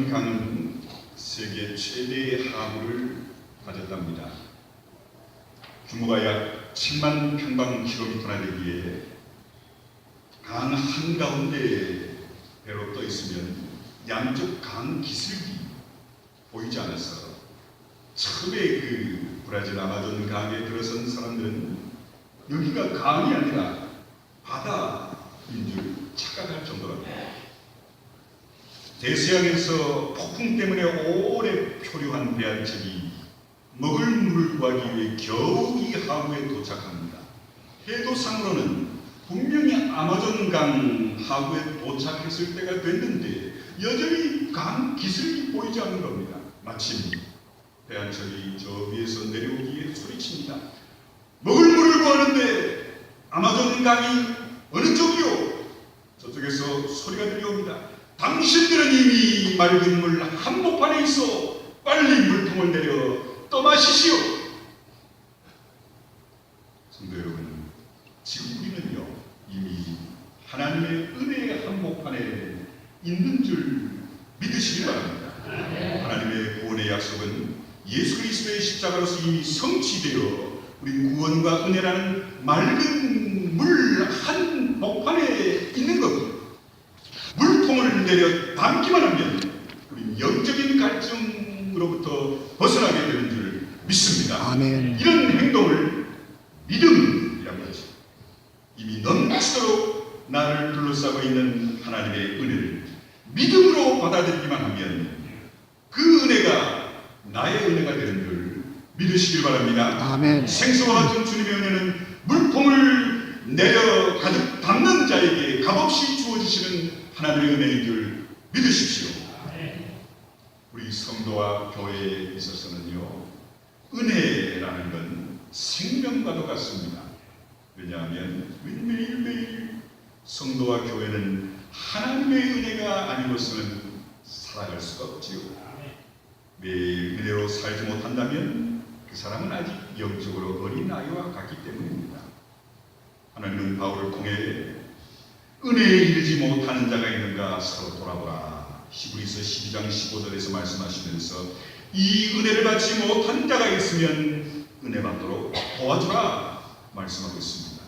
아마존 강은 세계 최대의 하구를 가졌답니다. 규모가 약 7만 평방킬로미터나 되기에 강 한가운데 배로 떠 있으면 양쪽 강 기슭이 보이지 않아서 처음에 그 브라질 아마존 강에 들어선 사람들은 여기가 강이 아니라 바다인 줄 착각할 정도랍니다. 대서양에서 폭풍 때문에 오래 표류한 배 한 척이 먹을 물을 구하기 위해 겨우 이 하구에 도착합니다. 해도상으로는 분명히 아마존 강 하구에 도착했을 때가 됐는데 여전히 강 기슭이 보이지 않는 겁니다. 마침 배 한 척이 저 위에서 내려오기에 소리칩니다. 먹을 물을 구하는데 아마존 강이 어느 쪽이요? 저쪽에서 소리가 들려옵니다. 당신들은 이미 맑은 물 한복판에 있어 빨리 물통을 내려 떠마시시오. 성도 여러분, 지금 우리는요 이미 하나님의 은혜의 한복판에 있는 줄 믿으시기 바랍니다. 하나님의 구원의 약속은 예수 그리스도의 십자가로서 이미 성취되어 우리 구원과 은혜라는 맑은 물 한복판에 있는 겁니다. 물통을 내려 담기만 하면 우리 영적인 갈증으로부터 벗어나게 되는 줄 믿습니다. 아멘. 이런 행동을 믿음이라고 하죠. 이미 넘치도록 나를 둘러싸고 있는 하나님의 은혜를 믿음으로 받아들이기만 하면 그 은혜가 나의 은혜가 되는 줄 믿으시길 바랍니다. 아멘. 생수와 같은 주님의 은혜는 물통을 내려 가득 담는 자에게 값없이 주어지시는 하나님의 은혜인 줄 믿으십시오. 우리 성도와 교회에 있어서는요 은혜라는 건 생명과도 같습니다. 왜냐하면 매일매일 성도와 교회는 하나님의 은혜가 아니고서는 살아갈 수가 없지요. 매일 은혜로 살지 못한다면 그 사람은 아직 영적으로 어린 아이와 같기 때문입니다. 하나님은 바울을 통해 은혜에 이르지 못하는 자가 있는가 서로 돌아보라. 히브리서 12장 15절에서 말씀하시면서 이 은혜를 받지 못한 자가 있으면 은혜 받도록 도와주라 말씀하고 있습니다.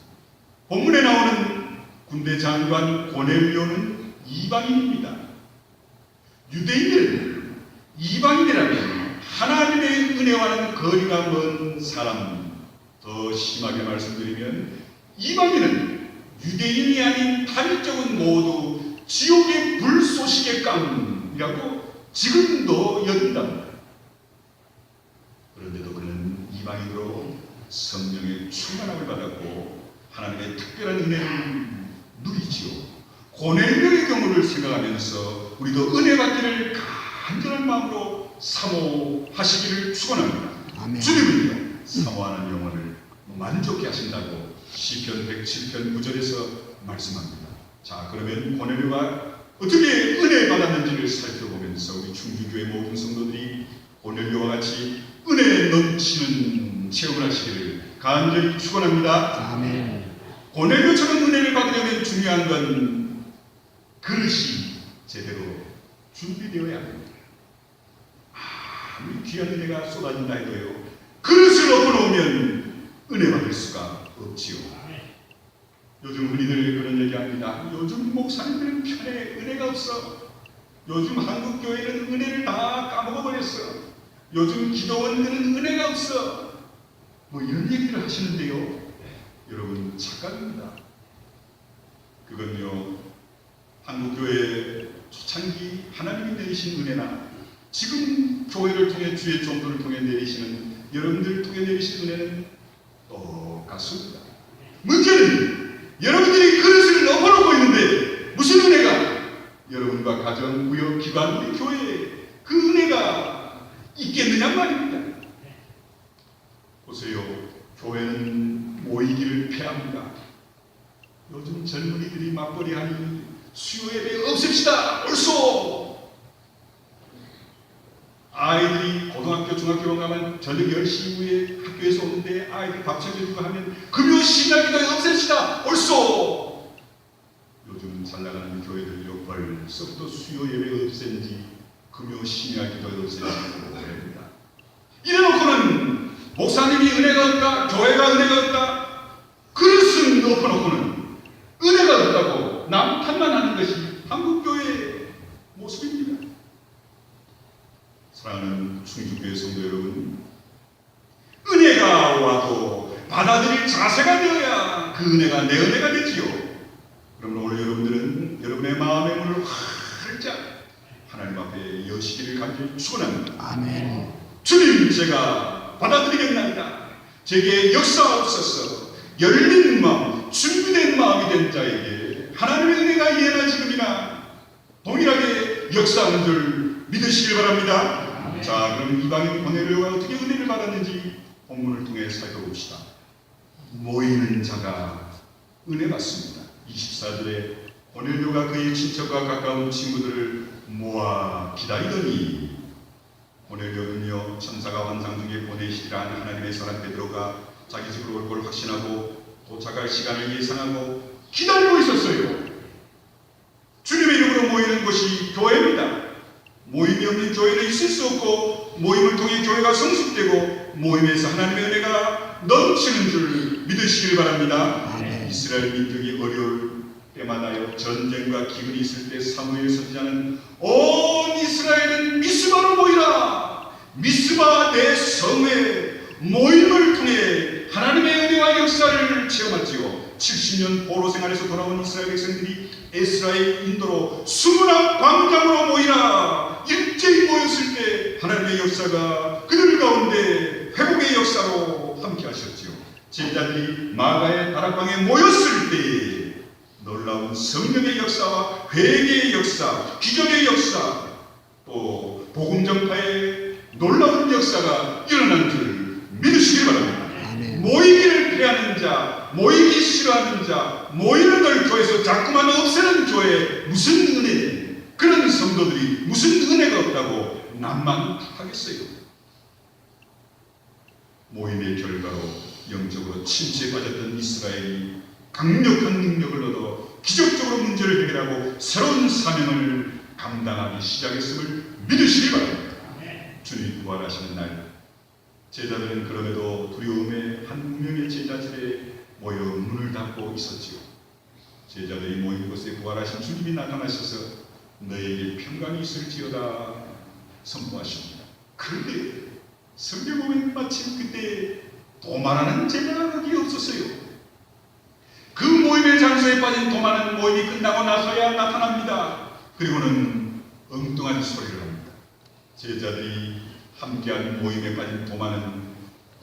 본문에 나오는 군대 장관 고넬료는 이방인입니다. 유대인들, 이방인이라면 하나님의 은혜와는 거리가 먼 사람, 더 심하게 말씀드리면 이방인은 유대인이 아닌 타민족은 모두 지옥의 불쏘시개 감이라고 지금도 여긴답니다. 그런데도 그는 이방인으로 성령의 충만함을 받았고 하나님의 특별한 은혜를 누리지요. 고넬료의 경우를 생각하면서 우리도 은혜 받기를 간절한 마음으로 사모하시기를 축원합니다. 아멘. 주님은요 사모하는 영혼을 만족케 하신다고 시편 107편 9절에서 말씀합니다. 자, 그러면 고넬료가 어떻게 은혜 받았는지를 살펴보면서 우리 충주교회 모든 성도들이 고넬료와 같이 은혜 넘치는 체험을 하시기를 간절히 축원합니다. 아멘. 고넬료처럼 은혜를 받으려면 중요한 건 그릇이 제대로 준비되어야 합니다. 아무리 귀한 은혜가 쏟아진다 해도요 그릇을 엎어놓으면 은혜 받을 수가 없지요. 요즘 흔히들 그런 얘기합니다. 요즘 목사님들은 편에 은혜가 없어. 요즘 한국 교회는 은혜를 다 까먹어버렸어. 요즘 기도원들은 은혜가 없어. 뭐 이런 얘기를 하시는데요. 여러분 착각입니다. 그건요 한국 교회 초창기 하나님이 내리신 은혜나 지금 교회를 통해 주의 종도를 통해 내리시는 여러분들을 통해 내리신 은혜는 똑같습니다. 문제는 여러분들이 그릇을 엎어놓고 있는데 무슨 은혜가 여러분과 가정, 구역, 기관, 우리 교회에 그 은혜가 있겠느냐 말입니다. 보세요. 교회는 모이기를 패합니다. 요즘 젊은이들이 맞벌이하니 수요 예배 없앱시다. 옳소. 아이들이 고등학교, 중학교 가면 저녁 10시 이후에 학교에서 오는데 아이들 밥 챙겨주고 하면 금요 신학기도에 없앱시다. 옳소. 요즘 잘 나가는 교회들요 벌써부터 수요 예배 없앤 지 금요 신약기도 없애지고 됩니다. 이래놓고는 목사님이 은혜가 없다, 교회가 은혜가 없다, 그릇은 엎어놓고는 은혜가 없다고 남탓만 하는 것이 한국교회의 모습입니다. 사랑하는 충주교회 성도 여러분, 은혜가 와도 받아들일 자세가 되어야 그 은혜가 내 은혜가 되지요. 그러면 오늘 여러분들은 여러분의 마음의 문을 활짝 하나님 앞에 여시기를 간절히 축원합니다. 아멘. 주님, 제가 받아들이겠나이다. 제게 역사하옵소서. 열린 마음, 준비된 마음이 된 자에게 하나님의 은혜가 이해나 지금이나 동일하게 역사하는 줄 믿으시길 바랍니다. 아멘. 자, 그럼 이방인 고넬료가 어떻게 은혜를 받았는지 본문을 통해 살펴봅시다. 모이는 자가 은혜 받습니다. 24절에 고넬료가 그의 친척과 가까운 친구들을 모아 기다리더니, 고넬료는요 천사가 환상 중에 보내시리라 하는 하나님의 사람 베드로가 자기 집으로 올 걸 확신하고 도착할 시간을 예상하고 기다리고 있었어요. 주님의 이름으로 모이는 곳이 교회입니다. 모임이 없는 교회는 있을 수 없고, 모임을 통해 교회가 성숙되고 모임에서 하나님의 은혜가 넘치는 줄 믿으시길 바랍니다. 아멘. 이스라엘 민족이 어려울 때마다요 전쟁과 기근이 있을 때 사무엘 선지자는 온 이스라엘은 미스바로 모이라, 미스바 내 성회 모임을 통해 하나님의 은혜와 역사를 체험하지요. 70년 포로 생활에서 돌아온 이스라엘 백성들이 에스라의 인도로 수문학 광장으로 모이라 일제히 모였을 때 하나님의 역사가 그들 가운데 회복의 역사로 함께 하셨지요. 제자들이 마가의 다락방에 모였을 때 놀라운 성령의 역사와 회개의 역사, 기적의 역사, 또 복음 전파의 놀라운 역사가 일어난 줄 믿으시길 바랍니다. 아멘. 모이기를 피하는 자, 모이기 싫어하는 자, 모이는 걸 교회에서 자꾸만 없애는 교회에 무슨 은혜, 그런 성도들이 무슨 은혜가 없다고 난만하겠어요. 모임의 결과로 영적으로 침체에 빠졌던 이스라엘이 강력한 능력을 얻어 기적적으로 문제를 해결하고 새로운 사명을 감당하기 시작했음을 믿으시기 바랍니다. 주님이 부활하시는 날, 제자들은 그럼에도 두려움에 한 명의 제자들에 모여 문을 닫고 있었지요. 제자들이 모인 곳에 부활하신 주님이 나타나셔서 너에게 평강이 있을지어다 선포하십니다. 그런데 성경 보면 마침 그때 도마라는 제자가 거기 없었어요. 그 모임의 장소에 빠진 도마는 모임이 끝나고 나서야 나타납니다. 그리고는 엉뚱한 소리를 합니다. 제자들이 함께한 모임에 빠진 도마는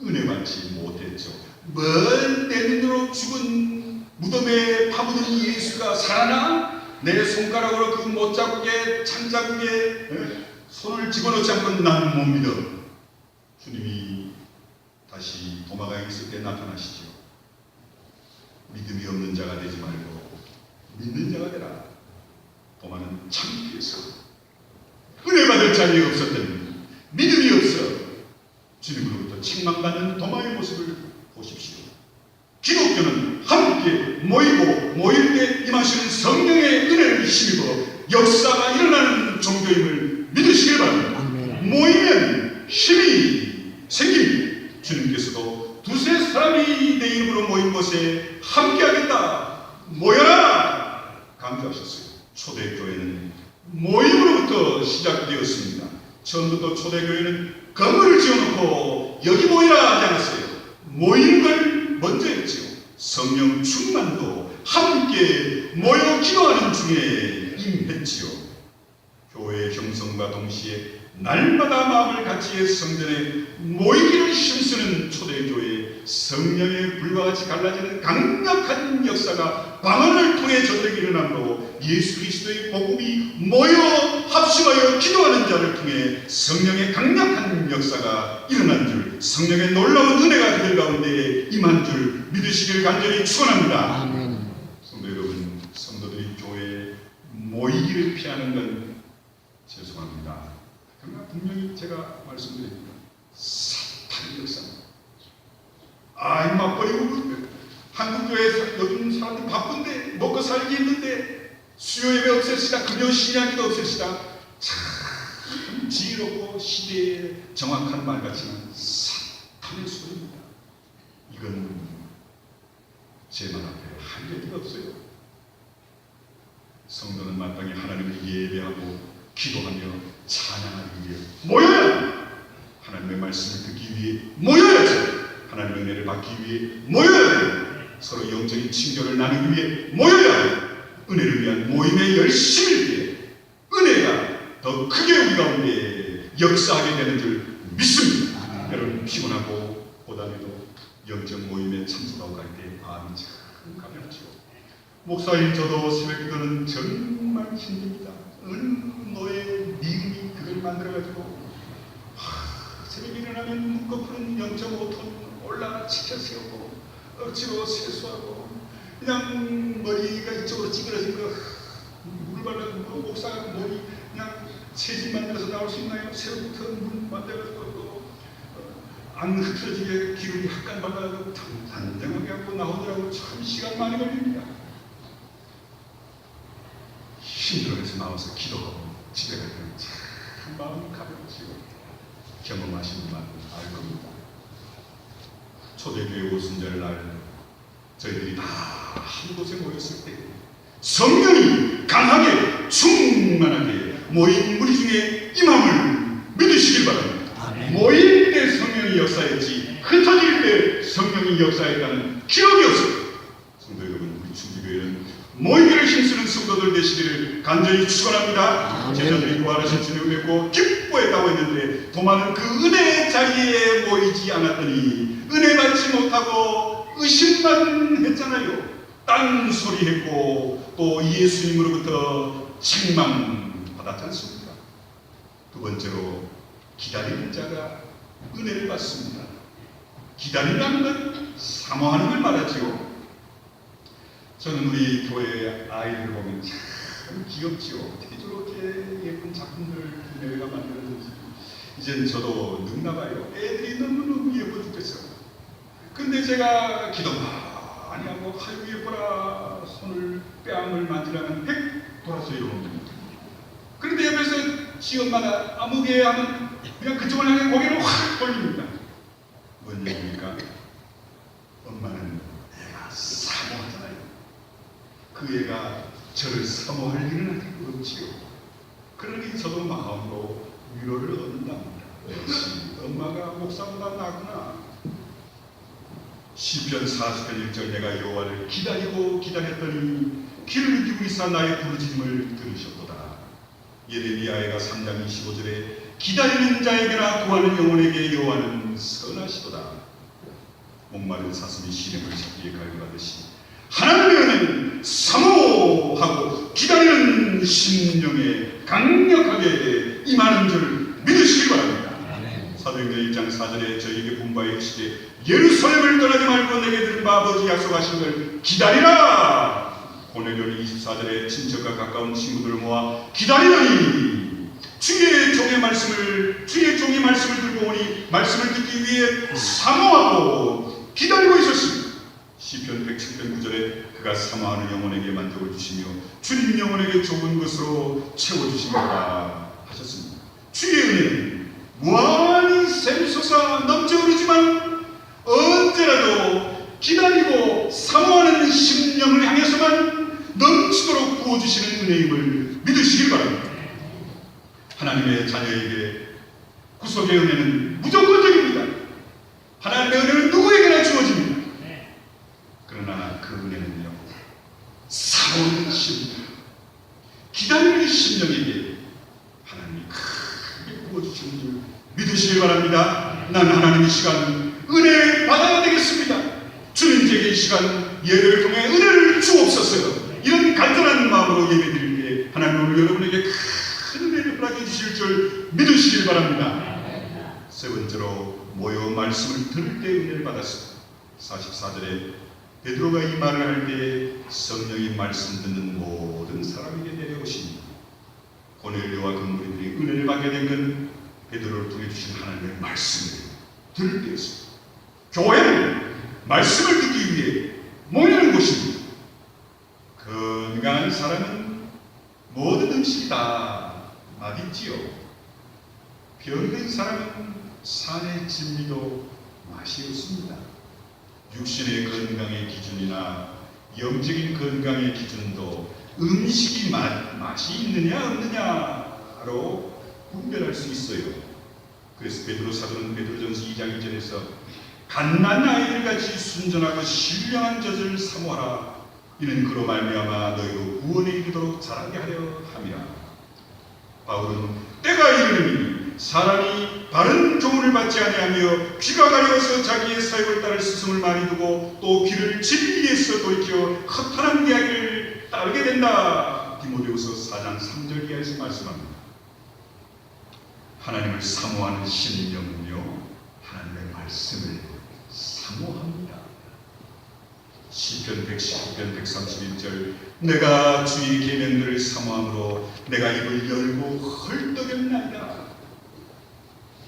은혜받지 못했죠. 먼 내 눈으로 죽은 무덤에 파묻은 예수가 살아나? 내 손가락으로 그 못자국에 창자국에 손을 집어넣지 않고 난 못 믿어. 주님이 다시 도마가 있을 때 나타나시죠. 믿음이 없는 자가 되지 말고 믿는 자가 되라. 도마는 창피해서 은혜 받을 자리에 없었던, 믿음이 없어 주님으로부터 책망받는 도마의 모습을 보십시오. 기독교는 함께 모이고 모일 때 임하시는 성령의 은혜를 힘입어 역사가 일어나는 종교임을 믿으시길 바랍니다. 아멘. 모이면 힘이 생깁니다. 주님께서도 두세 사람이 내 이름으로 모인 곳에 함께하겠다, 모여라 강조하셨어요. 초대교회는 모임으로부터 시작되었습니다. 처음부터 초대교회는 건물을 지어놓고 여기 모이라 하지 않았어요. 모이는 걸 먼저 했죠. 성령 충만도 함께 모여 기도하는 중에 임했지요. 교회의 형성과 동시에 날마다 마음을 같이해 성전에 모이기를 힘쓰는 초대교회의 성령의 불과 같이 갈라지는 강력한 역사가 방언을 통해 전쟁이 일어남으로 예수 그리스도의 복음이 모여 합심하여 기도하는 자를 통해 성령의 강력한 역사가 일어난 줄, 성령의 놀라운 은혜가 그들 가운데 임한 줄 믿으시길 간절히 축원합니다. 아멘. 성도 여러분, 성도들이 교회에 모이기를 피하는 건 죄송합니다. 그러나 분명히 제가 말씀드립니다. 사탄의 역사입니다. 맞벌이고 한국교회 요즘 사람들 바쁜데 먹고 살기 힘든데 수요 예배 없앨시다, 금요 신약기도 없앨시다. 참 지혜롭고 시대에 정확한 말 같지만 사탄의 소리입니다. 이건 제 말 앞에 할 얘기가 없어요. 성도는 마땅히 하나님을 예배하고 기도하며 찬양하기 위해 모여야, 하나님의 말씀을 듣기 위해 모여야지, 하나님의 은혜를 받기 위해 모여야, 서로 영적인 친교를 나누기 위해 모여야, 은혜를 위한 모임의 열심을 위해 은혜가 더 크게 우리 가운데 역사하게 되는 줄 믿습니다. 여러분 피곤하고 고단해도 영적 모임에 참석하고 갈 때 마음이 참 가볍죠. 목사님, 저도 새벽 기도는 정말 힘듭니다. 어느 노예 미음이 그걸 만들어가지고 새벽에 일어나면 문거푸는 0.5톤 올라 지켜 세우고 억지로 세수하고 그냥 머리가 이쪽으로 찌그러진 거 물 발라주고, 목사가 머리 그냥 새집 만들어서 나올 수 있나요? 새로부터 물 만들어가지고 안 흐트러지게 기름이 약간 발라가지고 단정하게 하고 나오더라고. 참 시간 많이 걸립니다. 힘들어서 나와서 기도하고 집에 갈 때는 참 마음이 가벼워지고, 경험하시는 분만 알 겁니다. 초대교회 오순절 날 저희들이 다 한 곳에 모였을 때 성령이 강하게 충만하게 모인 무리 중에 임함을 믿으시길 바랍니다. 아멘. 모일 때 성령이 역사했지 흩어질 때 성령이 역사했다는 기록이 없습니다. 성도 여러분, 우리 충주교회는 모이기를 힘쓰는 성도들 되시기를 간절히 축원합니다. 제자들이 부활하신 주님을 뵙고 기뻐했다고 했는데 도마는 그 은혜의 자리에 모이지 않았더니 은혜 받지 못하고 의심만 했잖아요. 딴소리했고 또 예수님으로부터 책망받았지 않습니까? 두 번째로 기다리는 자가 은혜를 받습니다. 기다린다는 건 사모하는 걸 말하지요. 저는 우리 교회 아이들 보면 참 귀엽지요. 어떻게 저렇게 예쁜 작품들을 내가 만들었는지. 이젠 저도 늙나 봐요. 애들이 너무너무 예뻐 죽겠어요. 근데 제가 기도 많이 하고 아유 예뻐라 손을 뺨을 만지라면 백 돌아서 이러는. 그런데 옆에서 지엄마가 아무개 하면 그냥 그쪽을 향해 고개를 확 돌립니다. 뭔 얘기입니까? 엄마는 애가 사모하잖아요. 그 애가 저를 사모할 일은 아직 없지요. 그러니 저도 마음으로 위로를 얻는답니다. 역시 엄마가 목사보다 낫구나. 시편 40편 1절 내가 여호와를 기다리고 기다렸더니 귀를 기울이고 있어 나의 부르짖음을 들으셨도다. 예레미야가 3장 25절에 기다리는 자에게나 구하는 영혼에게 여호와는 선하시도다. 목마른 사슴이 시름을 찾기에 갈구하듯이 하나님의 은혜는 사모하고 기다리는 심령에 강력하게 임하는 줄 믿으시기 바랍니다. 사도행전 1장 4절에 저희에게 분부하여 이르시되 예루살렘을 떠나지 말고 내게 들은 바 아버지 약속하신 걸 기다리라. 고넬료는 24절에 친척과 가까운 친구들을 모아 기다리더니 주의 종의 말씀을 들고 오니 말씀을 듣기 위해 사모하고 기다리고 있었습니다. 시편 107편 9절에 그가 사모하는 영혼에게 만족을 주시며 주님 영혼에게 좋은 것으로 채워주시리라 하셨습니다. 주의 은혜는 무한히 샘솟아 넘쳐 흐르지만 언제라도 기다리고 사모하는 심령을 향해서만 넘치도록 부어주시는 은혜임을 믿으시길 바랍니다. 하나님의 자녀에게 구속의 은혜는 무조건적입니다. 하나님의 은혜는 누구에게나 주어집니다. 그러나 그 은혜는요, 사모하는 심령, 기다리는 심령에게 하나님이 크게 부어주시는 줄 믿으시길 바랍니다. 나는 하나님 이 시간 은혜 받아야 되겠습니다. 주님 제게 이 시간 예배를 통해 은혜를 주옵소서. 이런 간절한 마음으로 예배드릴 때 하나님 오늘 여러분에게 큰 은혜를 허락해 주실 줄 믿으시길 바랍니다. 세 번째로 모여 말씀을 들을 때 은혜를 받았습니다. 44절에 베드로가 이 말을 할 때 성령이 말씀 듣는 모든 사람에게 내려오시니 고넬료와 그 무리들이 은혜를 받게 된 건 베드로를 통해 주신 하나님의 말씀을 들을 때였습니다. 교회는 말씀을 듣기 위해 모이는 곳입니다. 건강한 사람은 모든 음식이 다 맛있지요. 병든 사람은 산의 진미도 맛이 없습니다. 육신의 건강의 기준이나 영적인 건강의 기준도 음식이 맛이 있느냐 없느냐로 분별할 수 있어요. 그래서 베드로 사도는 베드로전서 2장 2절에서 갓난 아이들같이 순전하고 신령한 젖을 사모하라. 이는 그로 말미암아 너희로 구원에 이르도록 자라게 하려 함이라. 바울은 때가 이르니 사람이 바른 교훈을 받지 아니하며 귀가 가려워서 자기의 사역을 따를 스승을 많이 두고 또 귀를 진리에서 돌이켜 허탄한 이야기를 따르게 된다. 디모데후서 4장 3절 이하에서 말씀합니다. 하나님을 사모하는 심령은요, 하나님의 말씀을 사모합니다. 시편 119편 131절 내가 주의 계명들을 사모함으로 내가 입을 열고 헐떡였나이다.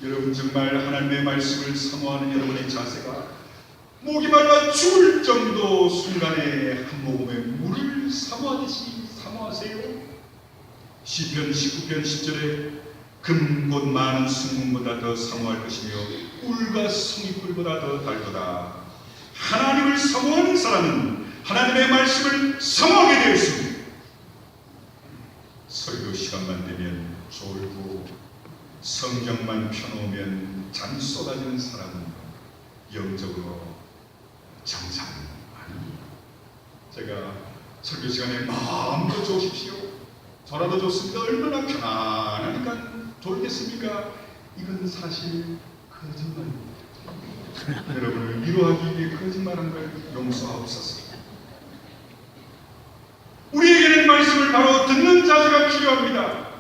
여러분 정말 하나님의 말씀을 사모하는 여러분의 자세가 목이 말라 죽을 정도 순간에 한 모금의 물을 사모하듯이 사모하세요. 시편 19편 10절에 금 곧 많은 순금보다 더 사모할 것이며 꿀과 성이꿀보다 더 달도다. 하나님을 사모하는 사람은 하나님의 말씀을 사모하게 되었습니다. 설교 시간만 되면 졸고 성경만 펴놓으면 잠이 쏟아지는 사람은 영적으로 정상 아닙니다. 제가 설교 시간에 마음껏 좋으십시오. 저라도 좋습니다. 얼마나 편안하니까 졸겠습니까? 이건 사실 거짓말입니다. 여러분을 위로하기 위해 거짓말한 걸 용서하옵소서. 우리에게는 말씀을 바로 듣는 자세가 필요합니다.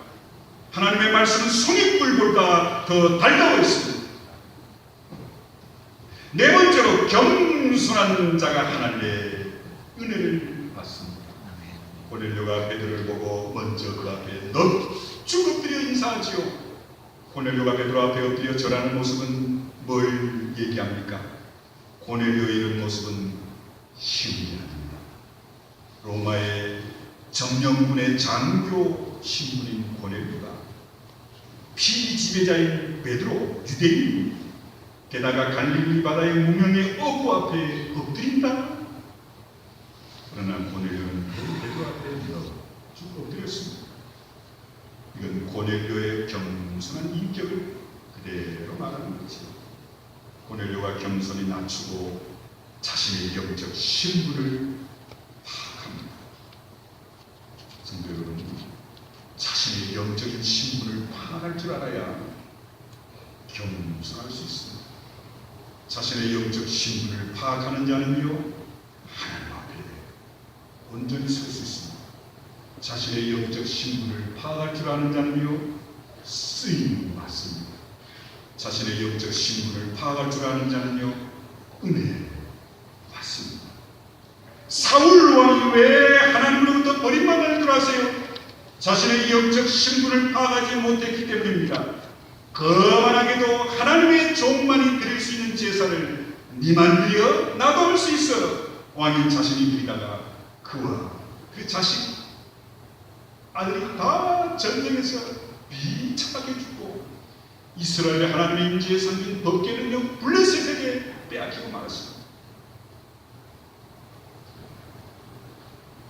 하나님의 말씀은 송이꿀보다 더 달다워 있습니다. 네 번째로 겸손한 자가 하나님의 은혜를 받습니다. 고넬료가 베드로를 보고 먼저 그 앞에 넙죽 엎드려 인사하지요. 고넬료가 베드로 앞에 엎드려 절하는 모습은 뭘 얘기합니까? 고넬료의 이런 모습은 신분입니다. 로마의 점령군의 장교 신분인 고넬료가 피리 지배자인 베드로 유대인, 게다가 갈릴리 바다의 무명의 어부 앞에 엎드린다. 그러나 고넬료는 베드로 앞에 쭉 엎드렸습니다. 이건 고넬료의 겸손한 인격을 그대로 말하는 거죠. 고넬료가 겸손히 낮추고 자신의 영적 신분을 파악합니다. 성도 여러분, 자신의 영적인 신분을 파악할 줄 알아야 겸손할 수 있습니다. 자신의 영적 신분을 파악하는 자는요, 하나님 앞에 온전히 설 수 있습니다. 자신의 영적 신분을 파악할 줄 아는 자는요, 쓰임을 받습니다. 자신의 영적 신분을 파악할 줄 아는 자는요, 은혜를 받습니다. 사울 왕이 왜 하나님으로부터 버림받을 줄 아세요? 자신의 영적 신분을 파악하지 못했기 때문입니다. 거만하게도 하나님의 종만이 드릴 수 있는 제사를 니만 드려 나도 할 수 있어. 왕인 자신이 드리다가 그와 그 자식 아들이 다 전쟁에서 비참하게 죽고 이스라엘의 하나님의 임재에 섬긴 법궤는요 블레셋에게 빼앗기고 말았습니다.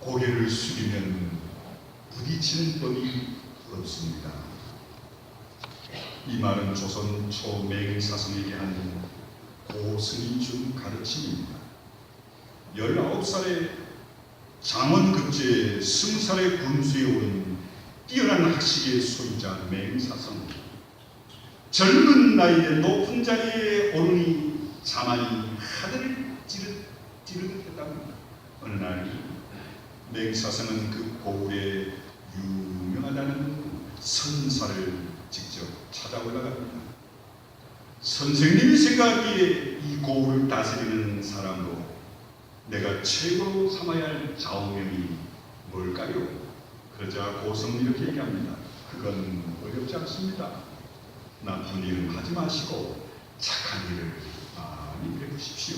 고개를 숙이면 부딪히는 법이 없습니다. 이 말은 조선 초맹사성에게 한 고승이 준 가르침입니다. 19살에 장원급제에 20살의 군수에 오른 뛰어난 학식의 소유자 맹사성. 젊은 나이에 높은 자리에 오르니 자만이 하늘을 찌르듯 했답니다. 어느 날 맹사성은 그 고을에 유명하다는 선사를 직접 찾아 올라갑니다. 선생님이 생각하기에 이 고을을 다스리는 사람으로 내가 최고로 삼아야 할 좌우명이 뭘까요? 그러자 고성은 이렇게 얘기합니다. 그건 어렵지 않습니다. 나쁜 일은 하지 마시고 착한 일을 많이 베푸십시오.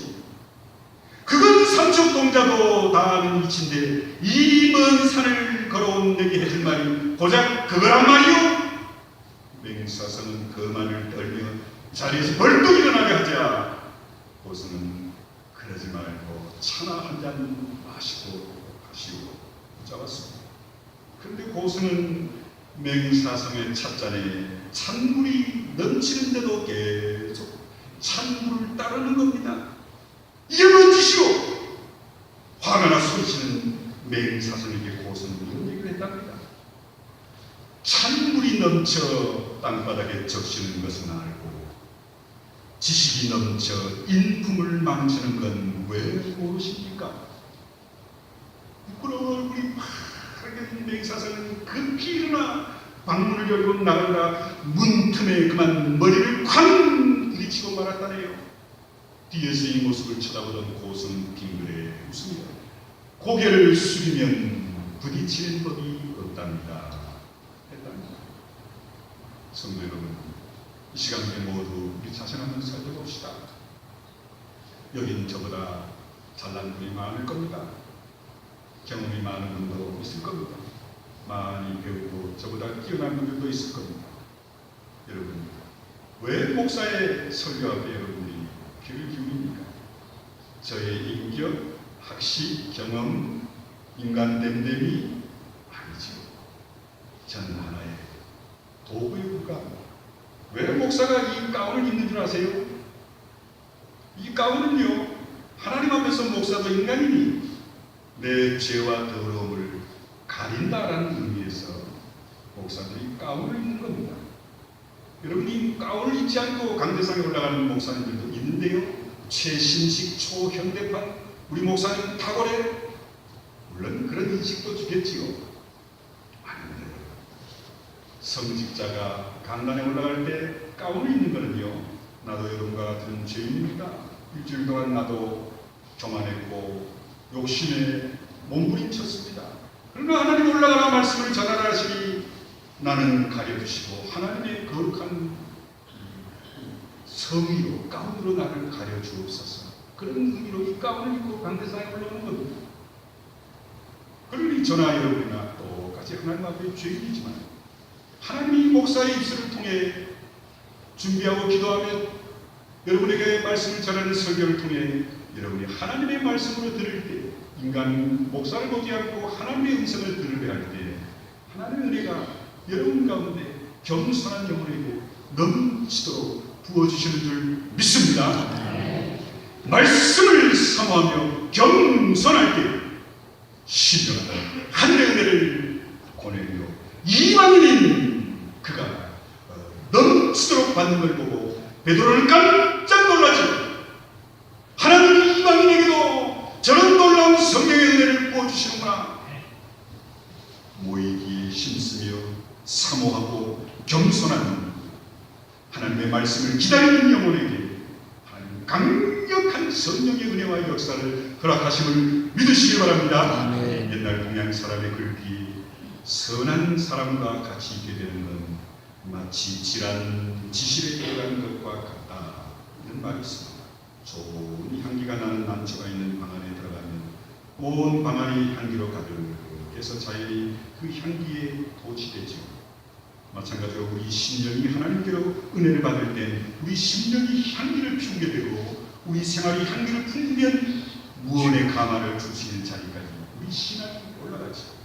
그건 삼척동자도 다 아는 이치인데 이 먼 산을 걸어온 내게 해줄 말이 고작 그거란 말이요? 맹사성은 거만을 떨며 자리에서 벌떡 일어나게 하자 고수는 그러지 말고 차나 한 잔 마시고 가시오 붙잡았습니다. 그런데 고수는 맹사성의 찻잔에 찬물이 넘치는데도 계속 찬물을 따르는 겁니다. 이게 뭔 짓이오? 화가 나 소리치는 맹사성에게 고수는 이런 얘기를 했답니다. 찬물이 넘쳐 땅바닥에 적시는 것은 알고 지식이 넘쳐 인품을 망치는 건 왜 모르십니까? 부끄러운 얼굴이 파랗게 된 맹사성은 급히 일어나 방문을 열고 나가다 문틈에 그만 머리를 쾅 부딪히고 말았다네요. 뒤에서 이 모습을 쳐다보던 고수는 빙그레 웃습니다. 고개를 숙이면 부딪히는 법이 없답니다. 했답니다. 성도 여러분, 이 시간에 모두 우리 자신 한번 살펴봅시다. 여긴 저보다 잘난 분이 많을 겁니다. 경험이 많은 분도 있을 겁니다. 많이 배우고 저보다 뛰어난 분들도 있을 겁니다. 여러분, 왜 목사의 설교 앞에 여러분이 귀를 기울입니까? 저의 인격, 학식, 경험, 인간 됨됨이 아니죠. 저는 하나의 도구에 불과합니다. 왜 목사가 이 가운을 입는 줄 아세요? 이 가운은요, 하나님 앞에서 목사도 인간이니 내 죄와 더러움을 가린다라는 의미에서 목사들이 가운을 입는 겁니다. 여러분, 이 가운을 입지 않고 강대상에 올라가는 목사님들도 있는데요. 최신식 초현대판 우리 목사님 탁월해. 물론 그런 인식도 주겠지요. 아닌데 성직자가 강단에 올라갈 때 가운을 입는 거는요, 나도 여러분과 같은 죄인입니다. 일주일 동안 나도 교만했고 욕심에 몸부림쳤습니다. 그러나 하나님 올라가라 말씀을 전하라 하시니 나는 가려주시고 하나님의 거룩한 성의로 가운으로 나를 가려주옵소서. 그런 의미로 이 가운을 입고 강대상에 올라오는 겁니다. 그러니 저나 여러분이나 똑같이 하나님 앞에 죄인이지만 하나님이 목사의 입술을 통해 준비하고 기도하며 여러분에게 말씀을 전하는 설교를 통해 여러분이 하나님의 말씀으로 들을 때, 인간 목사를 보지 않고 하나님의 음성을 들으려 할 때 하나님의 은혜가 여러분 가운데 겸손한 영혼에게 넘치도록 부어주시는 줄 믿습니다. 말씀을 사모하며 겸손할 때 신령하다 하늘의 은혜를 권해요. 이방인인 그가 넘치도록 받는 걸 보고 베드로는 깜짝 놀라죠. 하나님이 이방인에게도 저런 놀라운 성령의 은혜를 부어주시는구나. 모이기에 힘쓰며 사모하고 겸손한 하나님의 말씀을 기다리는 영혼에게 하나님 강력한 성령의 은혜와 역사를 허락하심을 믿으시기 바랍니다. 아멘. 옛날 동양 사람의 글귀 선한 사람과 같이 있게 되는 건 마치 질한 지실에 들어가는 것과 같다, 이런 말이 있습니다. 좋은 향기가 나는 난초가 있는 방 안에 들어가면 온 방 안이 향기로 가득해서 자연히 그 향기에 도취되죠. 마찬가지로 우리 심령이 하나님께로 은혜를 받을 때 우리 심령이 향기를 피우게 되고 우리 생활이 향기를 풍기면 무언의 감화를 주시는 자리까지 우리 신앙이 올라가죠.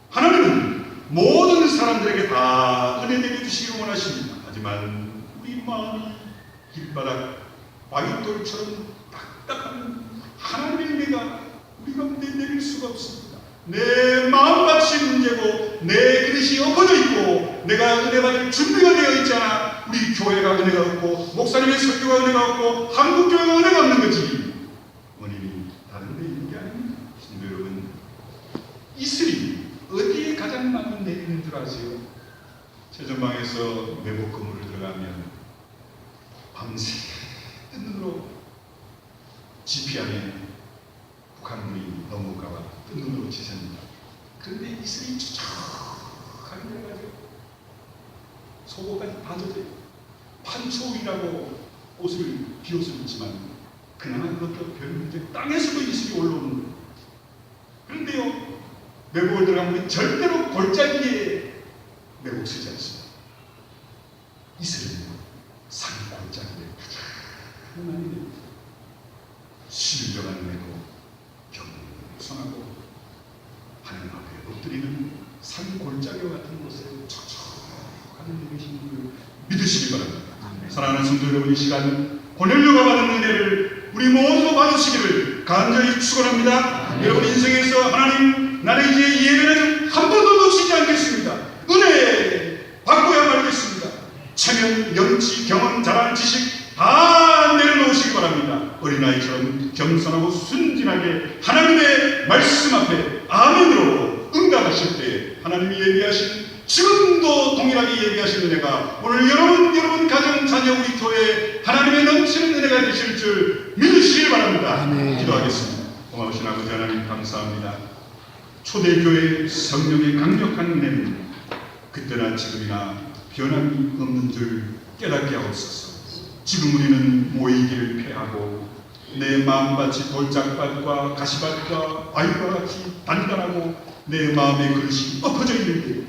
하나님은 모든 사람들에게 다 은혜 내려주시기를 원하십니다. 하지만 우리 마음이 길바닥 바위돌처럼 딱딱한 하나님의 은혜가 우리 가운데 내릴 수가 없습니다. 내 마음밭이 문제고 내 그릇이 엎어져 있고 내가 은혜 받을 준비가 되어 있잖아. 우리 교회가 은혜가 없고 목사님의 설교가 은혜가 없고 한국교회가 은혜가 없는 거지. 원인이 다른 데 있는 게 아닙니다. 신도 여러분, 이슬이 어디에 가장 많이 내리는 줄 아세요? 최전방에서 매복 근무를 들어가면 밤새 뜬 눈으로 지피 안에 북한군이 넘어올까봐 뜬 눈으로 지셉니다. 그런데 이슬이 촉촉하게 내려가죠. 속옷까지 다 젖어요. 판초이라고 비옷을 입지만 그나마 그것도 별 문제, 땅에서도 이슬이 올라오는 거예요. 그런데요, 매복을 들어가면 절대로 골짜기에 매복 쓰지 않습니다. 하나님의 신령한 은혜로 겸손하고 하나님 앞에 엎드리는 산 골짜기와 같은 곳에 촉촉하는 일이 계신 줄 믿으시기 바랍니다. 사랑하는 성도 여러분, 이 시간 고넬료가 받은 은혜를 우리 모두 받으시기를 간절히 축원합니다. 여러분 인생에서 하나님, 나는 이제 예배는 한 번도 놓치지 않겠습니다. 은혜 받고야 말겠습니다. 체면, 영치, 경험, 자란, 지식 다 내려놓으시기 바랍니다. 어린아이처럼 겸손하고 순진하게 하나님의 말씀 앞에 아멘으로 응답하실 때 하나님이 예비하신, 지금도 동일하게 예비하신 은혜가 오늘 여러분 가정, 자녀, 우리 교회에 하나님의 넘치는 은혜가 되실 줄 믿으시길 바랍니다. 아멘. 기도하겠습니다. 고마우신 아버지 하나님 감사합니다. 초대교회의 성령의 강력한 은혜는 그때나 지금이나 변함이 없는 줄 깨닫게 하옵소서. 지금 우리는 모이기를 패하고 내 마음밭이 돌짝밭과 가시밭과 바위와 같이 단단하고 내 마음의 그릇이 엎어져 있는데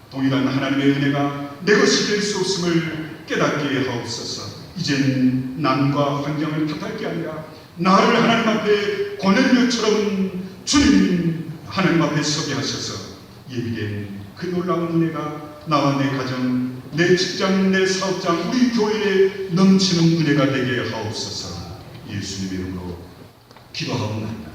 동일한 하나님의 은혜가 내 것이 될 수 없음을 깨닫게 하옵소서. 이젠 남과 환경을 탓할 게 아니라 나를 하나님 앞에 고넬료처럼 주님 하나님 앞에 서게 하셔서 예비된 그 놀라운 은혜가 나와 내 가정, 내 직장, 내 사업장, 우리 교회에 넘치는 은혜가 되게 하옵소서. 예수님의 이름으로 기도하옵나이다.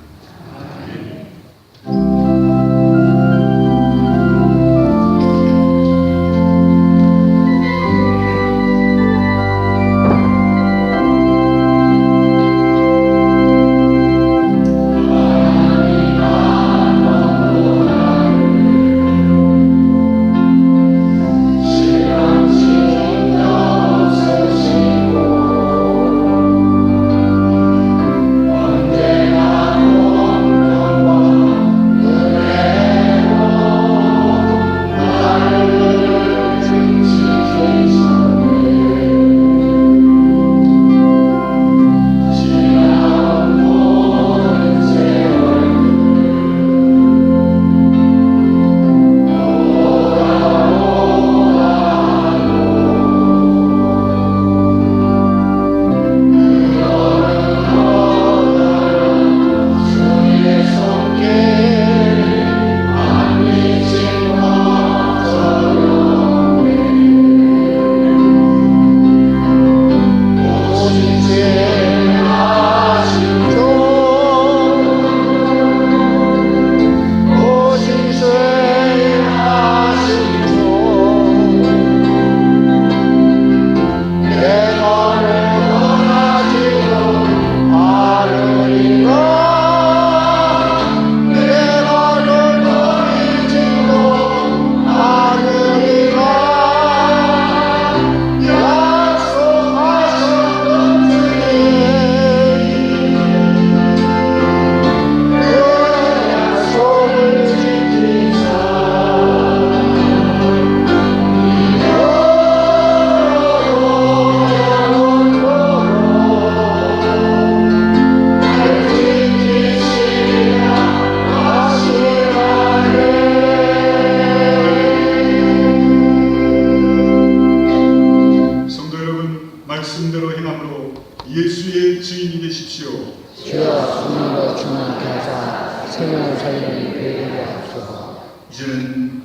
이제는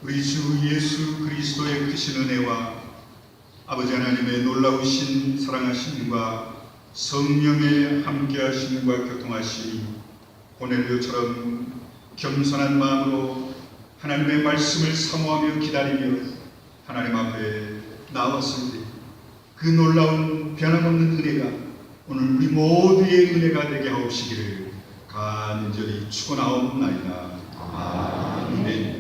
우리 주 예수 그리스도의 크신 은혜와 아버지 하나님의 놀라우신 사랑하심과 성령의 함께하심과 교통하심이 고넬료처럼 겸손한 마음으로 하나님의 말씀을 사모하며 기다리며 하나님 앞에 나왔을 때 그 놀라운 변함없는 은혜가 오늘 우리 모두의 은혜가 되게 하옵시기를 간절히 축원하옵나이다. 아멘.